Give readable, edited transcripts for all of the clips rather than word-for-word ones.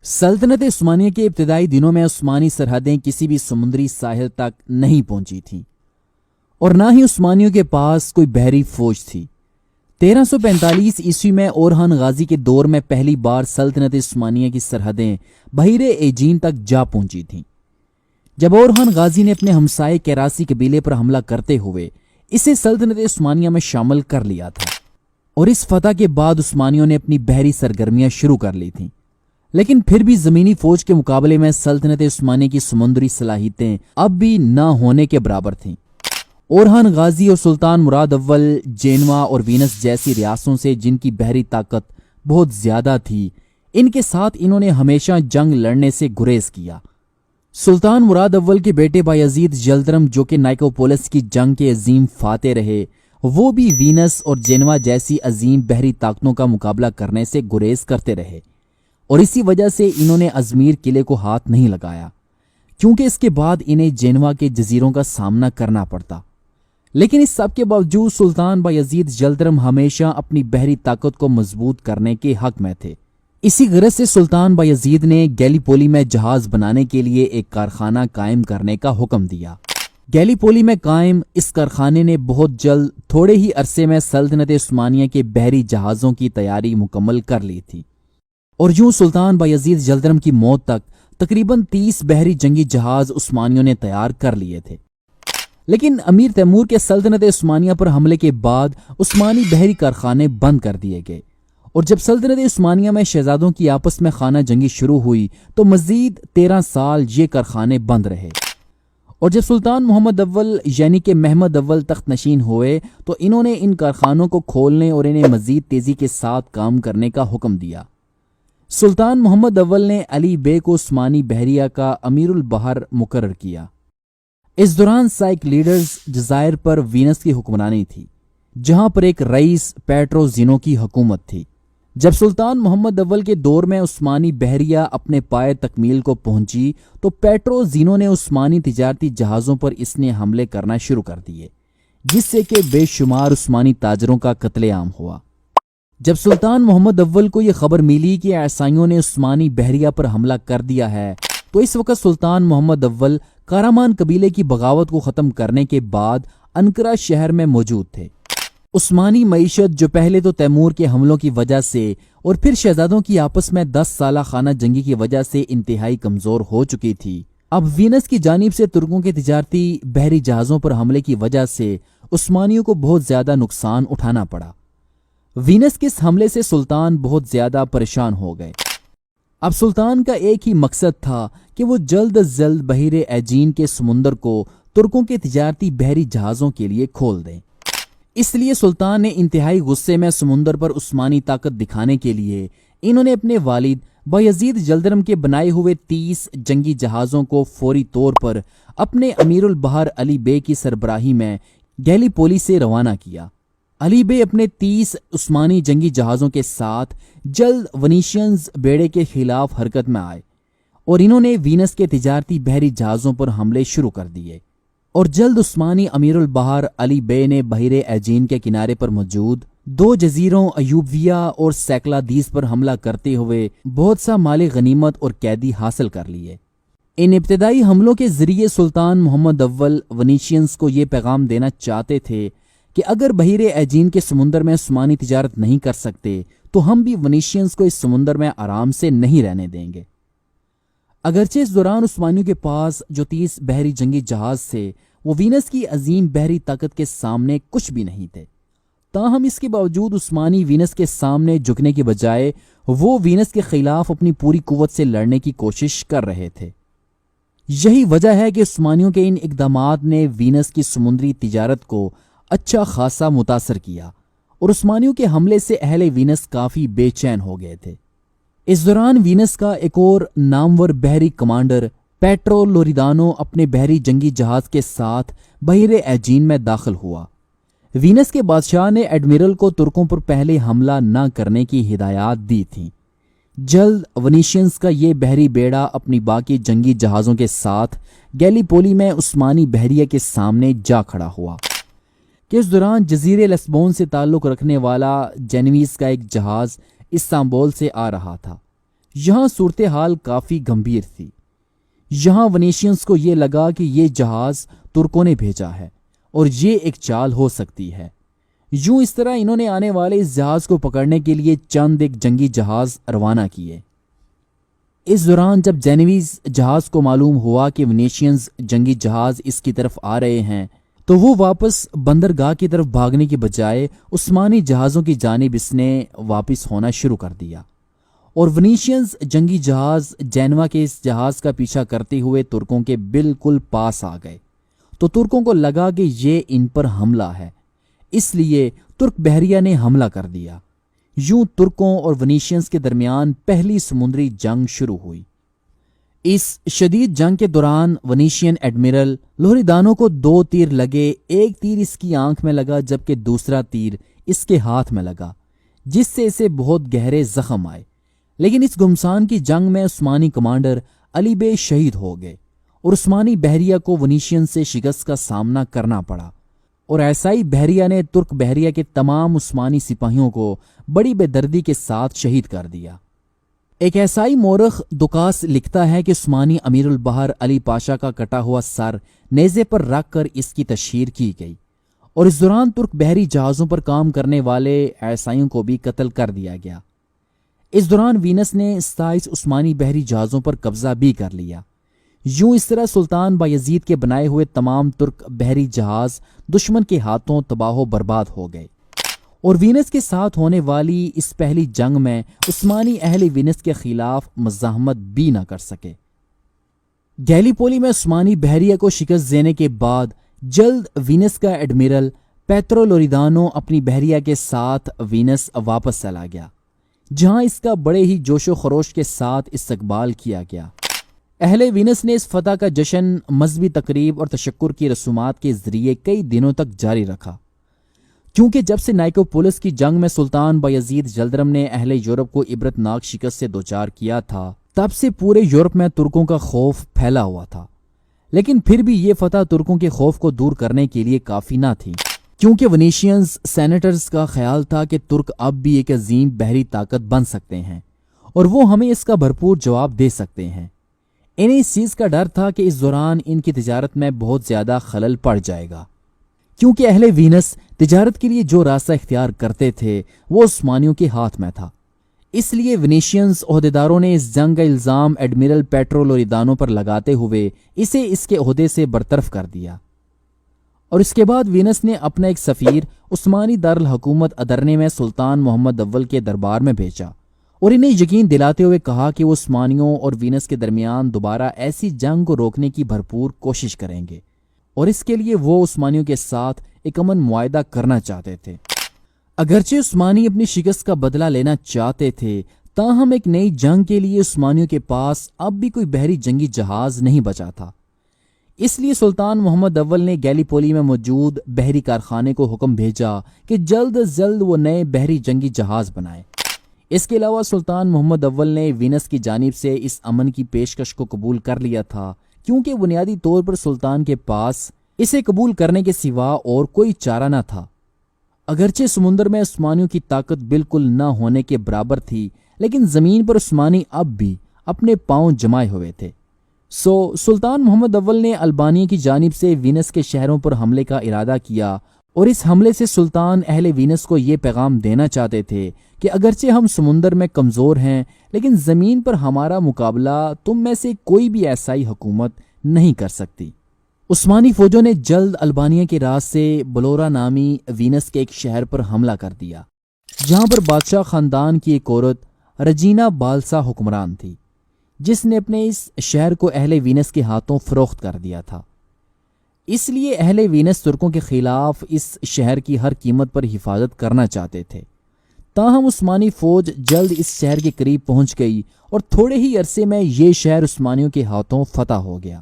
سلطنت عثمانیہ کے ابتدائی دنوں میں عثمانی سرحدیں کسی بھی سمندری ساحل تک نہیں پہنچی تھیں اور نہ ہی عثمانیوں کے پاس کوئی بحری فوج تھی۔ 1345 عیسوی میں اورحان غازی کے دور میں پہلی بار سلطنت عثمانیہ کی سرحدیں بحیر ایجین تک جا پہنچی تھیں، جب اورحان غازی نے اپنے ہمسائے کیراسی قبیلے پر حملہ کرتے ہوئے اسے سلطنت عثمانیہ میں شامل کر لیا تھا، اور اس فتح کے بعد عثمانیوں نے اپنی بحری سرگرمیاں شروع کر لی تھیں۔ لیکن پھر بھی زمینی فوج کے مقابلے میں سلطنت عثمانیہ کی سمندری صلاحیتیں اب بھی نہ ہونے کے برابر تھیں۔ اورحان غازی اور سلطان مراد اول جینوا اور وینس جیسی ریاستوں سے جن کی بحری طاقت بہت زیادہ تھی، ان کے ساتھ انہوں نے ہمیشہ جنگ لڑنے سے گریز کیا۔ سلطان مراد اول کے بیٹے بایزید یلدرم، جو کہ نائکوپولس کی جنگ کے عظیم فاتح رہے، وہ بھی وینس اور جینوا جیسی عظیم بحری طاقتوں کا مقابلہ کرنے سے گریز کرتے رہے، اور اسی وجہ سے انہوں نے ازمیر قلعے کو ہاتھ نہیں لگایا، کیونکہ اس کے بعد انہیں جینوا کے جزیروں کا سامنا کرنا پڑتا۔ لیکن اس سب کے باوجود سلطان بایزید یلدرم ہمیشہ اپنی بحری طاقت کو مضبوط کرنے کے حق میں تھے۔ اسی غرض سے سلطان بایزید نے گیلیپولی میں جہاز بنانے کے لیے ایک کارخانہ قائم کرنے کا حکم دیا۔ گیلیپولی میں قائم اس کارخانے نے بہت جلد تھوڑے ہی عرصے میں سلطنت عثمانیہ کے بحری جہازوں کی تیاری مکمل کر لی تھی، اور یوں سلطان بایزید یلدرم کی موت تک تقریباً 30 بحری جنگی جہاز عثمانیوں نے تیار کر لیے تھے۔ لیکن امیر تیمور کے سلطنت عثمانیہ پر حملے کے بعد عثمانی بحری کارخانے بند کر دیے گئے، اور جب سلطنت عثمانیہ میں شہزادوں کی آپس میں خانہ جنگی شروع ہوئی تو مزید 13 سال یہ کارخانے بند رہے، اور جب سلطان محمد اول یعنی کہ محمد اول تخت نشین ہوئے تو انہوں نے ان کارخانوں کو کھولنے اور انہیں مزید تیزی کے ساتھ کام کرنے کا حکم دیا۔ سلطان محمد اول نے علی بے کو عثمانی بحریہ کا امیر البحر مقرر کیا۔ اس دوران سائک لیڈرز جزائر پر وینس کی حکمرانی تھی، جہاں پر ایک رئیس پیٹرو زینو کی حکومت تھی۔ جب سلطان محمد اول کے دور میں عثمانی بحریہ اپنے پائے تکمیل کو پہنچی تو پیٹرو زینو نے عثمانی تجارتی جہازوں پر اس نے حملے کرنا شروع کر دیے، جس سے کہ بے شمار عثمانی تاجروں کا قتل عام ہوا۔ جب سلطان محمد اول کو یہ خبر ملی کہ عیسائیوں نے عثمانی بحریہ پر حملہ کر دیا ہے تو اس وقت سلطان محمد اول کارامان قبیلے کی بغاوت کو ختم کرنے کے بعد انقرہ شہر میں موجود تھے۔ عثمانی معیشت جو پہلے تو تیمور کے حملوں کی وجہ سے اور پھر شہزادوں کی آپس میں 10 سالہ خانہ جنگی کی وجہ سے انتہائی کمزور ہو چکی تھی، اب وینس کی جانب سے ترکوں کے تجارتی بحری جہازوں پر حملے کی وجہ سے عثمانیوں کو بہت زیادہ نقصان اٹھانا پڑا۔ وینس کے اس حملے سے سلطان بہت زیادہ پریشان ہو گئے۔ اب سلطان کا ایک ہی مقصد تھا کہ وہ جلد از جلد بحیر ایجین کے سمندر کو ترکوں کے تجارتی بحری جہازوں کے لیے کھول دیں۔ اس لیے سلطان نے انتہائی غصے میں سمندر پر عثمانی طاقت دکھانے کے لیے انہوں نے اپنے والد بایزید یلدرم کے بنائے ہوئے 30 جنگی جہازوں کو فوری طور پر اپنے امیر البحر علی بے کی سربراہی میں گیلیپولی سے روانہ کیا۔ علی بے اپنے 30 عثمانی جنگی جہازوں کے ساتھ جلد ونیشینز بیڑے کے خلاف حرکت میں آئے، اور انہوں نے وینس کے تجارتی بحری جہازوں پر حملے شروع کر دیے، اور جلد عثمانی امیر البحر علی بے نے بحیر ایجین کے کنارے پر موجود 2 جزیروں ایوبویا اور سیکلادیس پر حملہ کرتے ہوئے بہت سا مال غنیمت اور قیدی حاصل کر لیے۔ ان ابتدائی حملوں کے ذریعے سلطان محمد اول ونیشینز کو یہ پیغام دینا چاہتے تھے کہ اگر بحیر ایجین کے سمندر میں عثمانی تجارت نہیں کر سکتے تو ہم بھی ونیشینز کو اس سمندر میں آرام سے نہیں رہنے دیں گے۔ اگرچہ اس دوران عثمانیوں کے پاس جو 30 بحری جنگی جہاز تھے وہ وینس کی عظیم بحری طاقت کے سامنے کچھ بھی نہیں تھے، تاہم اس کے باوجود عثمانی وینس کے سامنے جھکنے کے بجائے وہ وینس کے خلاف اپنی پوری قوت سے لڑنے کی کوشش کر رہے تھے۔ یہی وجہ ہے کہ عثمانیوں کے ان اقدامات نے وینس کی سمندری تجارت کو اچھا خاصا متاثر کیا، اور عثمانیوں کے حملے سے اہل وینس کافی بے چین ہو گئے تھے۔ اس دوران وینس کا ایک اور نامور بحری کمانڈر پیٹرو لوریدانو اپنے بحری جنگی جہاز کے ساتھ بحیر ایجین میں داخل ہوا۔ وینس کے بادشاہ نے ایڈمرل کو ترکوں پر پہلے حملہ نہ کرنے کی ہدایات دی تھیں۔ جلد ونیشینز کا یہ بحری بیڑا اپنی باقی جنگی جہازوں کے ساتھ گیلیپولی میں عثمانی بحریہ کے سامنے جا کھڑا ہوا کہ اس دوران جزیرے لسبون سے تعلق رکھنے والا جینویز کا ایک جہاز استنبول سے آ رہا تھا۔ یہاں صورتحال کافی گمبھیر تھی۔ یہاں ونیشینز کو یہ لگا کہ یہ جہاز ترکوں نے بھیجا ہے اور یہ ایک چال ہو سکتی ہے۔ یوں اس طرح انہوں نے آنے والے اس جہاز کو پکڑنے کے لیے چند ایک جنگی جہاز روانہ کیے۔ اس دوران جب جینویز جہاز کو معلوم ہوا کہ ونیشینز جنگی جہاز اس کی طرف آ رہے ہیں تو وہ واپس بندرگاہ کی طرف بھاگنے کی بجائے عثمانی جہازوں کی جانب اس نے واپس ہونا شروع کر دیا، اور ونیشینز جنگی جہاز جینوا کے اس جہاز کا پیچھا کرتے ہوئے ترکوں کے بالکل پاس آ گئے۔ تو ترکوں کو لگا کہ یہ ان پر حملہ ہے، اس لیے ترک بحریہ نے حملہ کر دیا۔ یوں ترکوں اور ونیشینز کے درمیان پہلی سمندری جنگ شروع ہوئی۔ اس شدید جنگ کے دوران ونیشین ایڈمرل لوریدانو کو 2 تیر لگے، ایک تیر اس کی آنکھ میں لگا جبکہ دوسرا تیر اس کے ہاتھ میں لگا، جس سے اسے بہت گہرے زخم آئے۔ لیکن اس گھمسان کی جنگ میں عثمانی کمانڈر علی بے شہید ہو گئے اور عثمانی بحریہ کو ونیشین سے شکست کا سامنا کرنا پڑا، اور عیسائی بحریہ نے ترک بحریہ کے تمام عثمانی سپاہیوں کو بڑی بے دردی کے ساتھ شہید کر دیا۔ ایک عیسائی مورخ دکاس لکھتا ہے کہ عثمانی امیر البحر علی پاشا کا کٹا ہوا سر نیزے پر رکھ کر اس کی تشہیر کی گئی، اور اس دوران ترک بحری جہازوں پر کام کرنے والے عیسائیوں کو بھی قتل کر دیا گیا۔ اس دوران وینس نے 27 عثمانی بحری جہازوں پر قبضہ بھی کر لیا۔ یوں اس طرح سلطان بایزید کے بنائے ہوئے تمام ترک بحری جہاز دشمن کے ہاتھوں تباہ و برباد ہو گئے، اور وینس کے ساتھ ہونے والی اس پہلی جنگ میں عثمانی اہل وینس کے خلاف مزاحمت بھی نہ کر سکے۔ گیلیپولی میں عثمانی بحریہ کو شکست دینے کے بعد جلد وینس کا ایڈمرل پیترو لوریدانو اپنی بحریہ کے ساتھ وینس واپس چلا گیا، جہاں اس کا بڑے ہی جوش و خروش کے ساتھ استقبال کیا گیا۔ اہل وینس نے اس فتح کا جشن مذہبی تقریب اور تشکر کی رسومات کے ذریعے کئی دنوں تک جاری رکھا، کیونکہ جب سے نائکوپولس کی جنگ میں سلطان بایزید جلدرم نے اہل یورپ کو عبرتناک شکست سے دوچار کیا تھا، تب سے پورے یورپ میں ترکوں کا خوف پھیلا ہوا تھا۔ لیکن پھر بھی یہ فتح ترکوں کے خوف کو دور کرنے کے لیے کافی نہ تھی، کیونکہ ونیشینز سینیٹرز کا خیال تھا کہ ترک اب بھی ایک عظیم بحری طاقت بن سکتے ہیں اور وہ ہمیں اس کا بھرپور جواب دے سکتے ہیں۔ انہیں اس چیز کا ڈر تھا کہ اس دوران ان کی تجارت میں بہت زیادہ خلل پڑ جائے گا، کیونکہ اہل وینس تجارت کے لیے جو راستہ اختیار کرتے تھے وہ عثمانیوں کے ہاتھ میں تھا۔ اس لیے ونیشینز عہدیداروں نے اس جنگ کا الزام ایڈمرل پیٹرو لوریدانو پر لگاتے ہوئے اسے اس کے عہدے سے برطرف کر دیا، اور اس کے بعد وینس نے اپنا ایک سفیر عثمانی دارالحکومت ادرنے میں سلطان محمد اول کے دربار میں بھیجا اور انہیں یقین دلاتے ہوئے کہا کہ وہ عثمانیوں اور وینس کے درمیان دوبارہ ایسی جنگ کو روکنے کی بھرپور کوشش کریں گے، اور اس کے لیے وہ عثمانیوں کے ساتھ ایک امن معاہدہ کرنا چاہتے تھے۔ اگرچہ عثمانی اپنی شکست کا بدلہ لینا چاہتے تھے، تاہم ایک نئی جنگ کے لیے عثمانیوں کے پاس اب بھی کوئی بحری جنگی جہاز نہیں بچا تھا۔ اس لیے سلطان محمد اول نے گیلیپولی میں موجود بحری کارخانے کو حکم بھیجا کہ جلد از جلد وہ نئے بحری جنگی جہاز بنائے۔ اس کے علاوہ سلطان محمد اول نے وینس کی جانب سے اس امن کی پیشکش کو قبول کر لیا تھا، کیونکہ بنیادی طور پر سلطان کے پاس اسے قبول کرنے کے سوا اور کوئی چارہ نہ تھا۔ اگرچہ سمندر میں عثمانیوں کی طاقت بالکل نہ ہونے کے برابر تھی، لیکن زمین پر عثمانی اب بھی اپنے پاؤں جمائے ہوئے تھے۔ سلطان محمد اول نے البانیہ کی جانب سے وینس کے شہروں پر حملے کا ارادہ کیا، اور اس حملے سے سلطان اہل وینس کو یہ پیغام دینا چاہتے تھے کہ اگرچہ ہم سمندر میں کمزور ہیں، لیکن زمین پر ہمارا مقابلہ تم میں سے کوئی بھی عیسائی حکومت نہیں کر سکتی۔ عثمانی فوجوں نے جلد البانیہ کے راز سے بلورا نامی وینس کے ایک شہر پر حملہ کر دیا، جہاں پر بادشاہ خاندان کی ایک عورت رجینا بالسا حکمران تھی، جس نے اپنے اس شہر کو اہل وینس کے ہاتھوں فروخت کر دیا تھا۔ اس لیے اہل وینس ترکوں کے خلاف اس شہر کی ہر قیمت پر حفاظت کرنا چاہتے تھے۔ تاہم عثمانی فوج جلد اس شہر کے قریب پہنچ گئی اور تھوڑے ہی عرصے میں یہ شہر عثمانیوں کے ہاتھوں فتح ہو گیا۔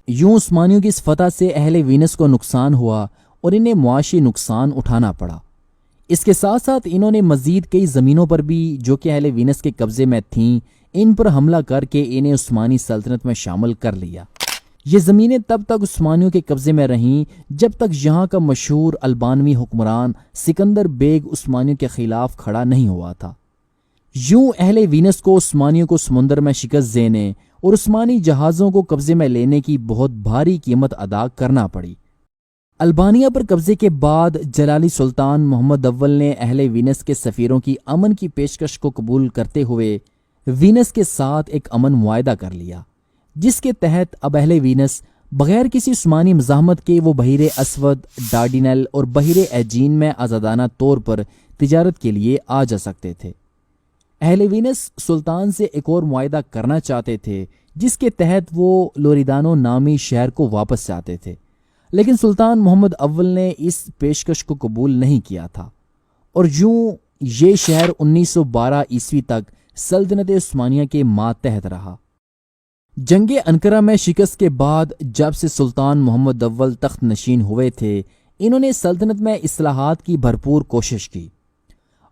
یوں عثمانیوں کی اس فتح سے اہل وینس کو نقصان ہوا اور انہیں معاشی نقصان اٹھانا پڑا۔ اس کے ساتھ ساتھ انہوں نے مزید کئی زمینوں پر بھی جو کہ اہل وینس کے قبضے میں تھیں، ان پر حملہ کر کے انہیں عثمانی سلطنت میں شامل کر لیا۔ یہ زمینیں تب تک عثمانیوں کے قبضے میں رہیں جب تک یہاں کا مشہور البانوی حکمران سکندر بیگ عثمانیوں کے خلاف کھڑا نہیں ہوا تھا۔ یوں اہل وینس کو عثمانیوں کو سمندر میں شکست دینے اور عثمانی جہازوں کو قبضے میں لینے کی بہت بھاری قیمت ادا کرنا پڑی۔ البانیہ پر قبضے کے بعد جلالی سلطان محمد اول نے اہل وینس کے سفیروں کی امن کی پیشکش کو قبول کرتے ہوئے وینس کے ساتھ ایک امن معاہدہ کر لیا، جس کے تحت اب اہل وینس بغیر کسی عثمانی مزاحمت کے وہ بحیر اسود، ڈارڈینل اور بحیر ایجین میں آزادانہ طور پر تجارت کے لیے آ جا سکتے تھے۔ اہل وینس سلطان سے ایک اور معاہدہ کرنا چاہتے تھے، جس کے تحت وہ لوریدانو نامی شہر کو واپس چاہتے تھے، لیکن سلطان محمد اول نے اس پیشکش کو قبول نہیں کیا تھا، اور یوں یہ شہر 1912 عیسوی تک سلطنت عثمانیہ کے ماتحت رہا۔ جنگ انقرہ میں شکست کے بعد جب سے سلطان محمد اول تخت نشین ہوئے تھے، انہوں نے سلطنت میں اصلاحات کی بھرپور کوشش کی،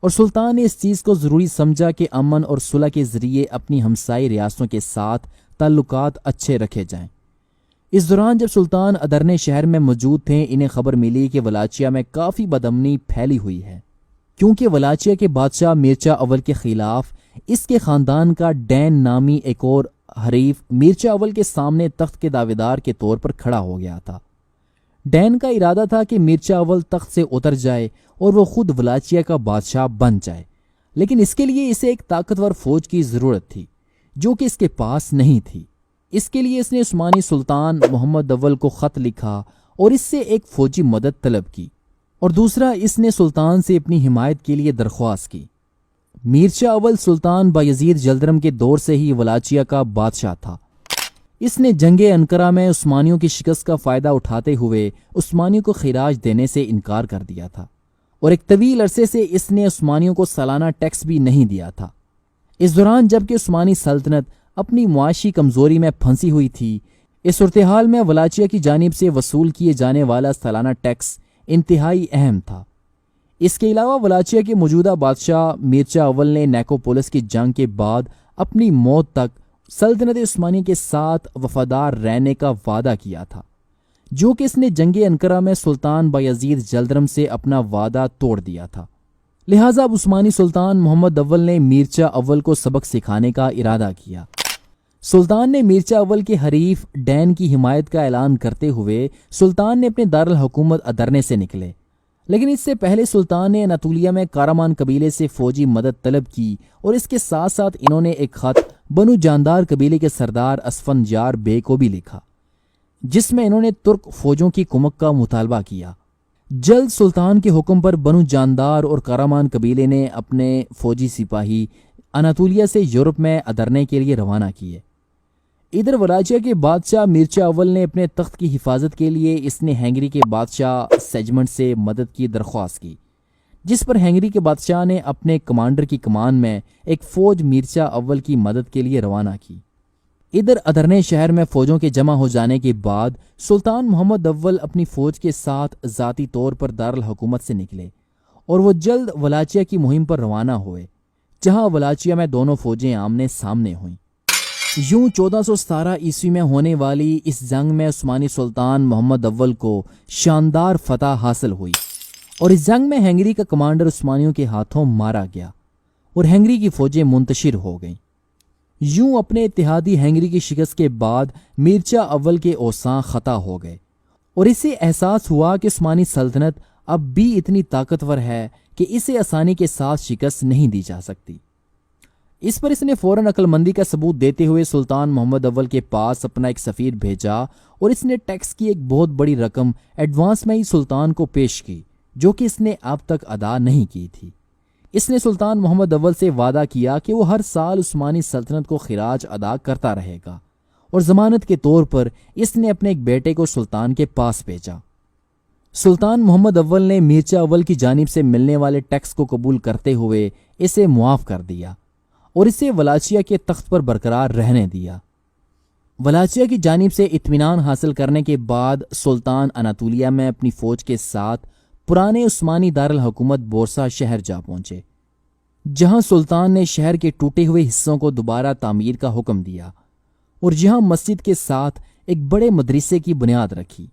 اور سلطان نے اس چیز کو ضروری سمجھا کہ امن اور صلح کے ذریعے اپنی ہمسائی ریاستوں کے ساتھ تعلقات اچھے رکھے جائیں۔ اس دوران جب سلطان ادرنے شہر میں موجود تھے، انہیں خبر ملی کہ ولاچیا میں کافی بدامنی پھیلی ہوئی ہے، کیونکہ ولاچیا کے بادشاہ میرچا اول کے خلاف اس کے خاندان کا ڈین نامی ایک اور حریف میرچا اول کے سامنے تخت کے دعویدار کے طور پر کھڑا ہو گیا تھا۔ ڈین کا ارادہ تھا کہ میرچا اول تخت سے اتر جائے اور وہ خود ولاچیا کا بادشاہ بن جائے، لیکن اس کے لیے اسے ایک طاقتور فوج کی ضرورت تھی، جو کہ اس کے پاس نہیں تھی۔ اس کے لیے اس نے عثمانی سلطان محمد اول کو خط لکھا اور اس سے ایک فوجی مدد طلب کی، اور دوسرا اس نے سلطان سے اپنی حمایت کے لیے درخواست کی۔ میرچا اول سلطان بایزید جلدرم کے دور سے ہی ولاچیا کا بادشاہ تھا۔ اس نے جنگ انقرہ میں عثمانیوں کی شکست کا فائدہ اٹھاتے ہوئے عثمانیوں کو خراج دینے سے انکار کر دیا تھا، اور ایک طویل عرصے سے اس نے عثمانیوں کو سالانہ ٹیکس بھی نہیں دیا تھا۔ اس دوران جبکہ عثمانی سلطنت اپنی معاشی کمزوری میں پھنسی ہوئی تھی، اس صورتحال میں ولاچیا کی جانب سے وصول کیے جانے والا سالانہ ٹیکس انتہائی اہم تھا۔ اس کے علاوہ ولاچیا کے موجودہ بادشاہ میرچا اول نے نیکوپولس کی جنگ کے بعد اپنی موت تک سلطنت عثمانیہ کے ساتھ وفادار رہنے کا وعدہ کیا تھا، جو کہ اس نے جنگ انقرہ میں سلطان بایزید جلدرم سے اپنا وعدہ توڑ دیا تھا۔ لہٰذا اب عثمانی سلطان محمد اول نے میرچا اول کو سبق سکھانے کا ارادہ کیا۔ سلطان نے میرچا اول کے حریف ڈین کی حمایت کا اعلان کرتے ہوئے سلطان نے اپنے دارالحکومت ادرنے سے نکلے، لیکن اس سے پہلے سلطان نے اناطولیہ میں کارمان قبیلے سے فوجی مدد طلب کی، اور اس کے ساتھ ساتھ انہوں نے ایک خط بنو جاندار قبیلے کے سردار اسفنجار بے کو بھی لکھا، جس میں انہوں نے ترک فوجوں کی کمک کا مطالبہ کیا۔ جلد سلطان کے حکم پر بنو جاندار اور کارمان قبیلے نے اپنے فوجی سپاہی اناطولیہ سے یورپ میں ادرنے کے لیے روانہ کیے۔ ادھر ولاچیا کے بادشاہ میرچا اول نے اپنے تخت کی حفاظت کے لیے اس نے ہنگری کے بادشاہ سیجمنٹ سے مدد کی درخواست کی، جس پر ہنگری کے بادشاہ نے اپنے کمانڈر کی کمان میں ایک فوج میرچا اول کی مدد کے لیے روانہ کی۔ ادھر ادرنے شہر میں فوجوں کے جمع ہو جانے کے بعد سلطان محمد اول اپنی فوج کے ساتھ ذاتی طور پر دارالحکومت سے نکلے، اور وہ جلد ولاچیا کی مہم پر روانہ ہوئے، جہاں ولاچیا میں دونوں فوجیں آمنے سامنے ہوئیں۔ یوں 1417 عیسوی میں ہونے والی اس جنگ میں عثمانی سلطان محمد اول کو شاندار فتح حاصل ہوئی، اور اس جنگ میں ہنگری کا کمانڈر عثمانیوں کے ہاتھوں مارا گیا، اور ہنگری کی فوجیں منتشر ہو گئیں۔ یوں اپنے اتحادی ہنگری کی شکست کے بعد میرچا اول کے اوساں خطا ہو گئے، اور اسے احساس ہوا کہ عثمانی سلطنت اب بھی اتنی طاقتور ہے کہ اسے آسانی کے ساتھ شکست نہیں دی جا سکتی۔ اس پر اس نے فوراً عقل مندی کا ثبوت دیتے ہوئے سلطان محمد اول کے پاس اپنا ایک سفیر بھیجا، اور اس نے ٹیکس کی ایک بہت بڑی رقم ایڈوانس میں ہی سلطان کو پیش کی، جو کہ اس نے اب تک ادا نہیں کی تھی۔ اس نے سلطان محمد اول سے وعدہ کیا کہ وہ ہر سال عثمانی سلطنت کو خراج ادا کرتا رہے گا، اور ضمانت کے طور پر اس نے اپنے ایک بیٹے کو سلطان کے پاس بھیجا۔ سلطان محمد اول نے میرچا اول کی جانب سے ملنے والے ٹیکس کو قبول کرتے ہوئے اسے معاف کر دیا، اور اسے ولاچیا کے تخت پر برقرار رہنے دیا۔ ولاچیا کی جانب سے اطمینان حاصل کرنے کے بعد سلطان اناطولیہ میں اپنی فوج کے ساتھ پرانے عثمانی دارالحکومت بورسا شہر جا پہنچے، جہاں سلطان نے شہر کے ٹوٹے ہوئے حصوں کو دوبارہ تعمیر کا حکم دیا، اور جہاں مسجد کے ساتھ ایک بڑے مدرسے کی بنیاد رکھی۔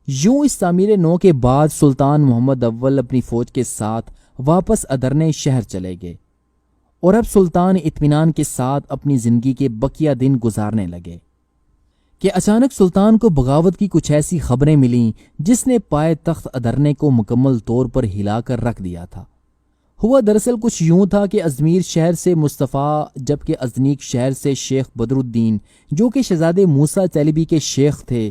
یوں اس تعمیر نو کے بعد سلطان محمد اول اپنی فوج کے ساتھ واپس ادرنے شہر چلے گئے، اور اب سلطان اطمینان کے ساتھ اپنی زندگی کے بقیہ دن گزارنے لگے کہ اچانک سلطان کو بغاوت کی کچھ ایسی خبریں ملیں جس نے پائے تخت ادھرنے کو مکمل طور پر ہلا کر رکھ دیا تھا۔ ہوا دراصل کچھ یوں تھا کہ ازمیر شہر سے مصطفیٰ جبکہ ازنیک شہر سے شیخ بدر الدین جو کہ شہزادے موسیٰ چیلبی کے شیخ تھے،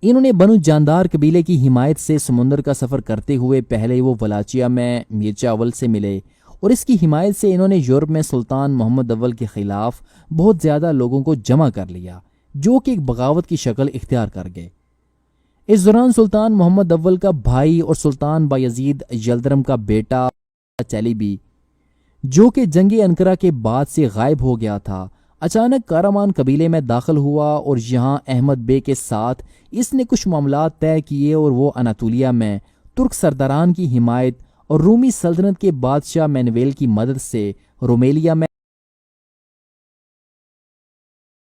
انہوں نے بنو جاندار قبیلے کی حمایت سے سمندر کا سفر کرتے ہوئے پہلے وہ ولاچیا میں میرزا اول سے ملے اور اس کی حمایت سے انہوں نے یورپ میں سلطان محمد اول کے خلاف بہت زیادہ لوگوں کو جمع کر لیا جو کہ ایک بغاوت کی شکل اختیار کر گئے۔ اس دوران سلطان محمد اول کا بھائی اور سلطان بایزید یلدرم کا بیٹا چیلیبی جو کہ جنگ انقرہ کے بعد سے غائب ہو گیا تھا، اچانک کارامان قبیلے میں داخل ہوا اور یہاں احمد بے کے ساتھ اس نے کچھ معاملات طے کیے اور وہ اناطولیہ میں ترک سرداران کی حمایت اور رومی سلطنت کے بادشاہ مینویل کی مدد سے رومیلیا میں